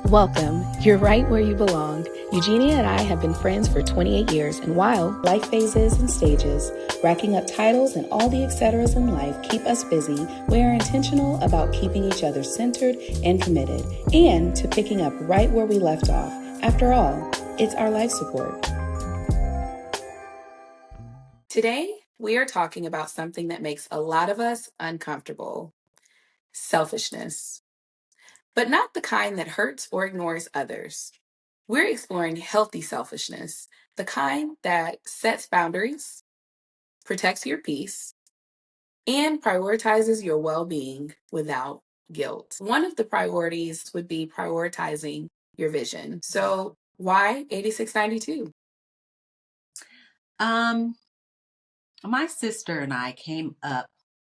Welcome. You're right where you belong. Eugenia and I have been friends for 28 years, and while life phases and stages, racking up titles and all the etceteras in life keep us busy, we are intentional about keeping each other centered and committed, and to picking up right where we left off. After all, it's our life support. Today, we are talking about something that makes a lot of us uncomfortable: selfishness. But not the kind that hurts or ignores others. We're exploring healthy selfishness, the kind that sets boundaries, protects your peace, and prioritizes your well being without guilt. One of the priorities would be prioritizing your vision. So, why 8692? My sister and I came up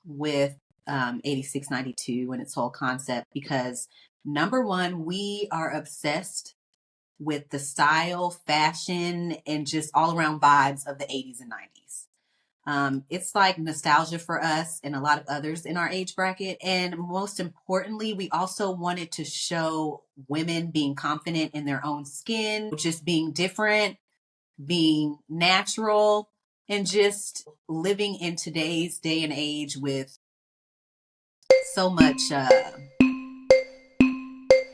with 8692 and its whole concept because number one, we are obsessed with the style, fashion, and just all around vibes of the 80s and 90s. It's like nostalgia for us and a lot of others in our age bracket. And most importantly, we also wanted to show women being confident in their own skin, just being different, being natural, and just living in today's day and age with so much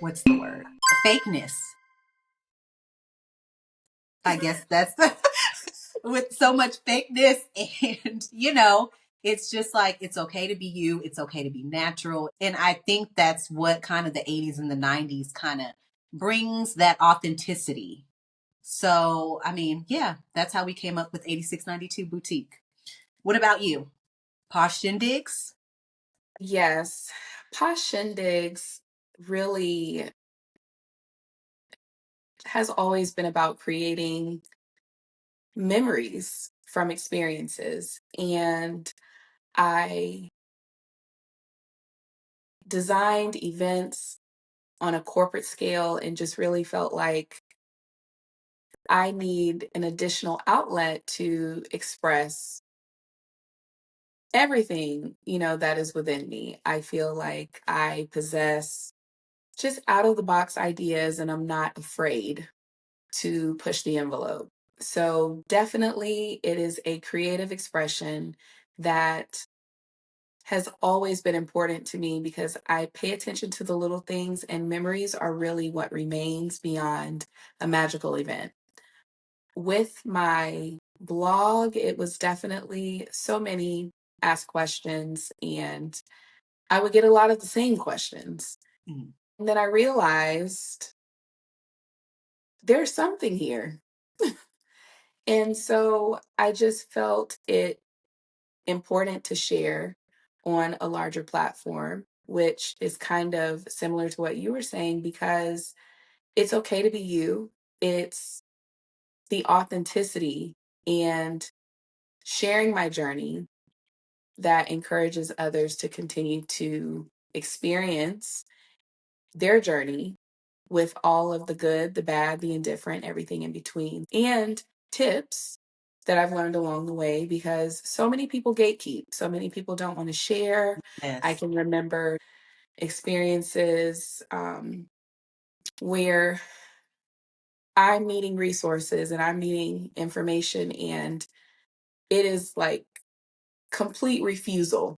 what's the word, fakeness. I guess that's with so much fakeness. And it's just like, it's okay to be you, it's okay to be natural. And I think that's what kind of the 80s and the 90s kind of brings, that authenticity. So I mean, yeah, that's how we came up with 8692 Boutique. What about you? Posh shindigs? Yes, Posh Shindigs really has always been about creating memories from experiences. And I designed events on a corporate scale and just really felt like I need an additional outlet to express everything, that is within me. I feel like I possess just out of the box ideas and I'm not afraid to push the envelope. So definitely it is a creative expression that has always been important to me because I pay attention to the little things, and memories are really what remains beyond a magical event. With my blog, it was definitely so many ask questions, and I would get a lot of the same questions. Mm. And then I realized there's something here. And so I just felt it important to share on a larger platform, which is kind of similar to what you were saying, because it's okay to be you. It's the authenticity and sharing my journey that encourages others to continue to experience their journey with all of the good, the bad, the indifferent, everything in between, and tips that I've learned along the way because so many people gatekeep. So many people don't want to share. I Yes. can remember experiences where I'm needing resources and I'm needing information, and it is like complete refusal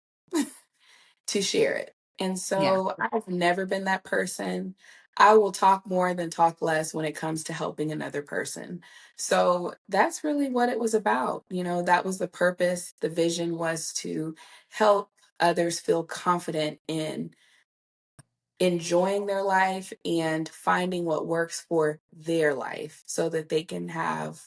to share it. And Yeah. so I've never been that person. I will talk more than talk less when it comes to helping another person. So that's really what it was about. That was the purpose. The vision was to help others feel confident in enjoying their life and finding what works for their life so that they can have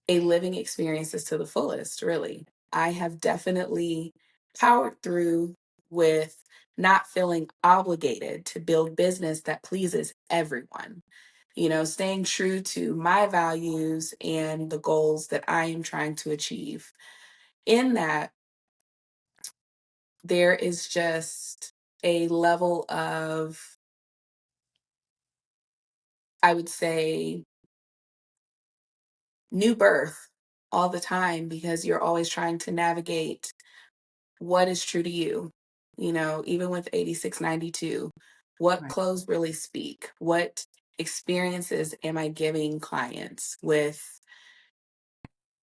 a living experiences to the fullest, really. I have definitely powered through with not feeling obligated to build business that pleases everyone. Staying true to my values and the goals that I am trying to achieve. In that, there is just a level of, I would say, new birth all the time because you're always trying to navigate what is true to you. Even with 8692, What Right. clothes really speak? What experiences am I giving clients with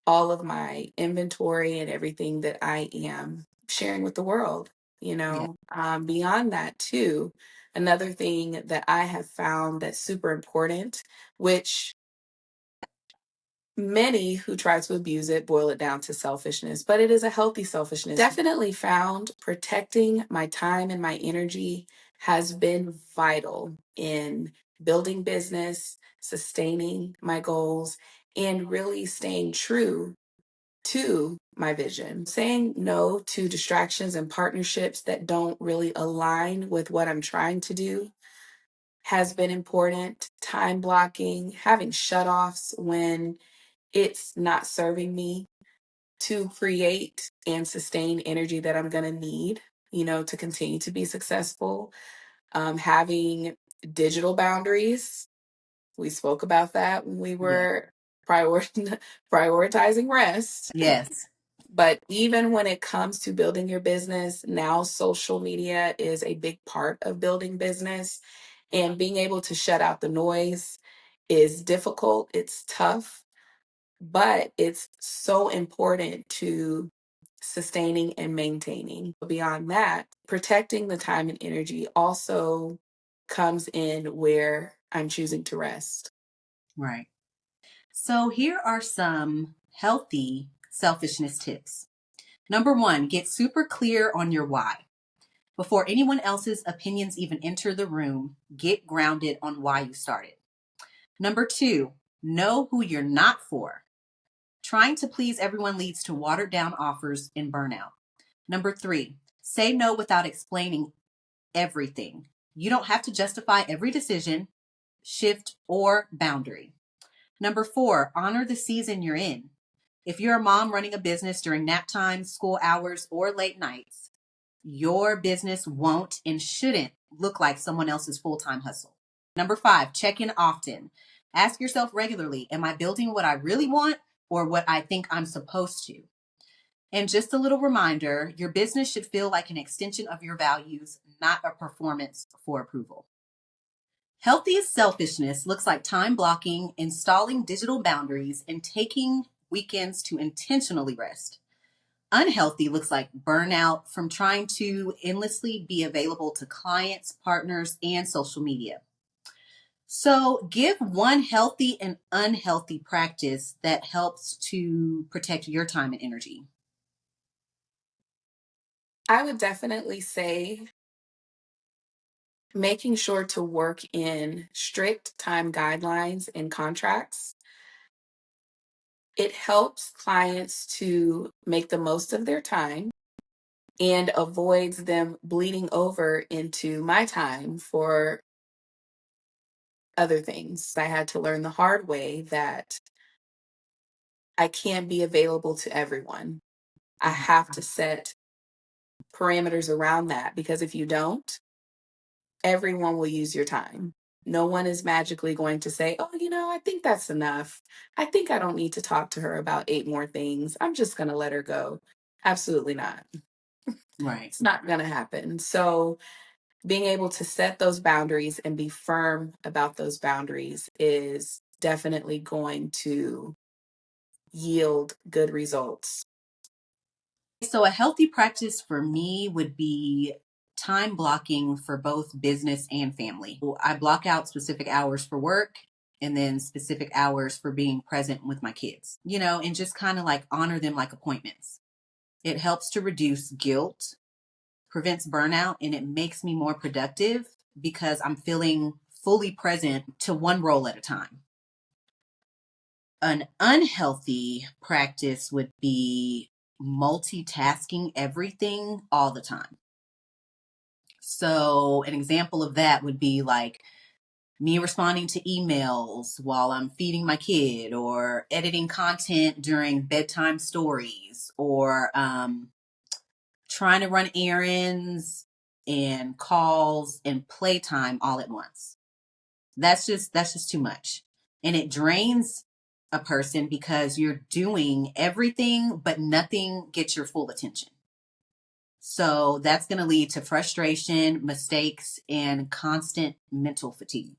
all of my inventory and everything that I am sharing with the world? Yeah. Beyond that, too, another thing that I have found that's super important, which many who try to abuse it boil it down to selfishness, but it is a healthy selfishness. Definitely found protecting my time and my energy has been vital in building business, sustaining my goals, and really staying true to my vision. Saying no to distractions and partnerships that don't really align with what I'm trying to do has been important. Time blocking, having shut-offs when it's not serving me to create and sustain energy that I'm going to need, to continue to be successful. Having digital boundaries. We spoke about that when we Yeah. were prior- prioritizing rest. Yes. But even when it comes to building your business, now social media is a big part of building business. And being able to shut out the noise is difficult, it's tough, but it's so important to sustaining and maintaining. Beyond that, protecting the time and energy also comes in where I'm choosing to rest. Right. So here are some healthy selfishness tips. Number one, get super clear on your why. Before anyone else's opinions even enter the room, get grounded on why you started. Number two, know who you're not for. Trying to please everyone leads to watered down offers and burnout. Number three, say no without explaining everything. You don't have to justify every decision, shift, or boundary. Number four, honor the season you're in. If you're a mom running a business during nap time, school hours, or late nights, your business won't and shouldn't look like someone else's full time hustle. Number five, check in often. Ask yourself regularly, am I building what I really want or what I think I'm supposed to? And just a little reminder, your business should feel like an extension of your values, not a performance for approval. Healthiest selfishness looks like time blocking, installing digital boundaries, and taking weekends to intentionally rest. Unhealthy looks like burnout from trying to endlessly be available to clients, partners, and social media. So, give one healthy and unhealthy practice that helps to protect your time and energy. I would definitely say making sure to work in strict time guidelines and contracts. It helps clients to make the most of their time and avoids them bleeding over into my time for other things. I had to learn the hard way that I can't be available to everyone. I Mhm. have to set parameters around that because if you don't, everyone will use your time. No one is magically going to say, oh, I think that's enough. I think I don't need to talk to her about eight more things. I'm just going to let her go. Absolutely not. Right. It's not going to happen. So, being able to set those boundaries and be firm about those boundaries is definitely going to yield good results. So, a healthy practice for me would be time blocking for both business and family. I block out specific hours for work and then specific hours for being present with my kids, and just kind of like honor them like appointments. It helps to reduce guilt, prevents burnout, and it makes me more productive because I'm feeling fully present to one role at a time. An unhealthy practice would be multitasking everything all the time. So, an example of that would be like me responding to emails while I'm feeding my kid, or editing content during bedtime stories, or trying to run errands and calls and playtime all at once. That's just too much. And it drains a person because you're doing everything but nothing gets your full attention. So that's going to lead to frustration, mistakes, and constant mental fatigue.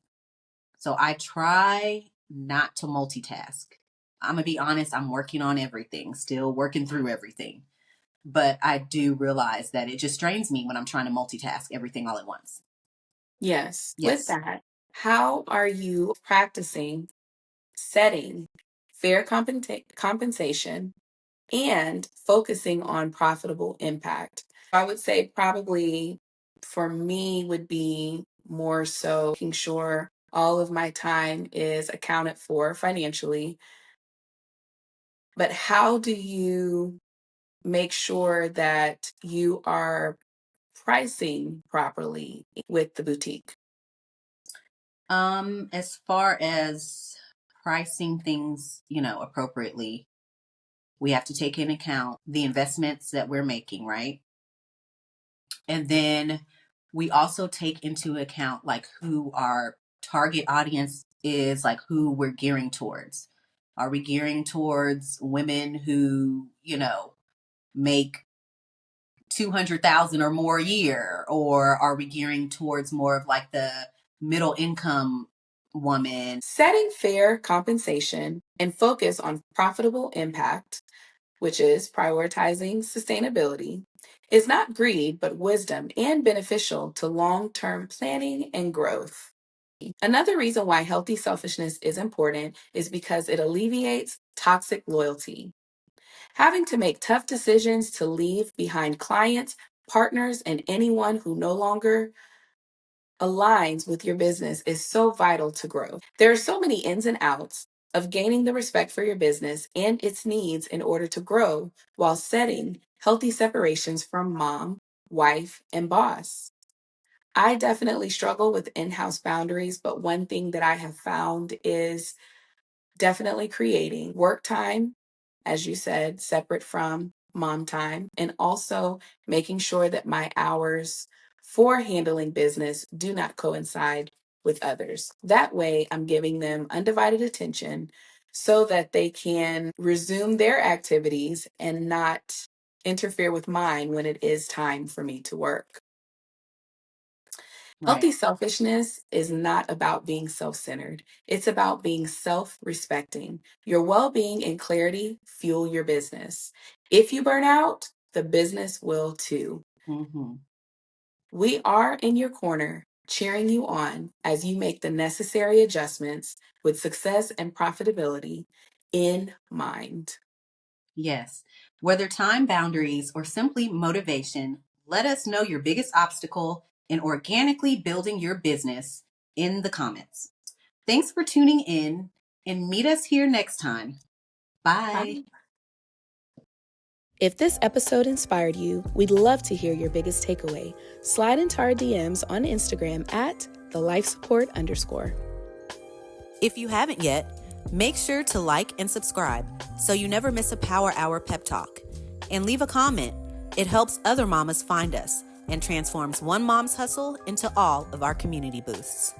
So I try not to multitask. I'm going to be honest, I'm working on everything, still working through everything. But I do realize that it just strains me when I'm trying to multitask everything all at once. Yes. With Yes. that, how are you practicing setting fair compensation and focusing on profitable impact? I would say probably for me would be more so making sure all of my time is accounted for financially. But how do you make sure that you are pricing properly with the boutique? As far as pricing things, appropriately, we have to take into account the investments that we're making, right? And then we also take into account like who our target audience is, like who we're gearing towards. Are we gearing towards women who, make 200,000 or more a year, or are we gearing towards more of like the middle income woman? Setting fair compensation and focus on profitable impact, which is prioritizing sustainability, is not greed, but wisdom and beneficial to long term planning and growth. Another reason why healthy selfishness is important is because it alleviates toxic loyalty. Having to make tough decisions to leave behind clients, partners, and anyone who no longer aligns with your business is so vital to growth. There are so many ins and outs of gaining the respect for your business and its needs in order to grow while setting healthy separations from mom, wife, and boss. I definitely struggle with in house boundaries, but one thing that I have found is definitely creating work time, as you said, separate from mom time, and also making sure that my hours for handling business do not coincide with others. That way, I'm giving them undivided attention so that they can resume their activities and not interfere with mine when it is time for me to work. Right. Healthy selfishness is not about being self centered, it's about being self respecting. Your well being and clarity fuel your business. If you burn out, the business will too. Mm-hmm. We are in your corner, cheering you on as you make the necessary adjustments with success and profitability in mind. Yes. Whether time boundaries or simply motivation, let us know your biggest obstacle in organically building your business in the comments. Thanks for tuning in and meet us here next time. Bye. Bye. If this episode inspired you, we'd love to hear your biggest takeaway. Slide into our DMs on Instagram at @thelifesupport_. If you haven't yet, make sure to like and subscribe so you never miss a Power Hour pep talk. And leave a comment. It helps other mamas find us and transforms one mom's hustle into all of our community boosts.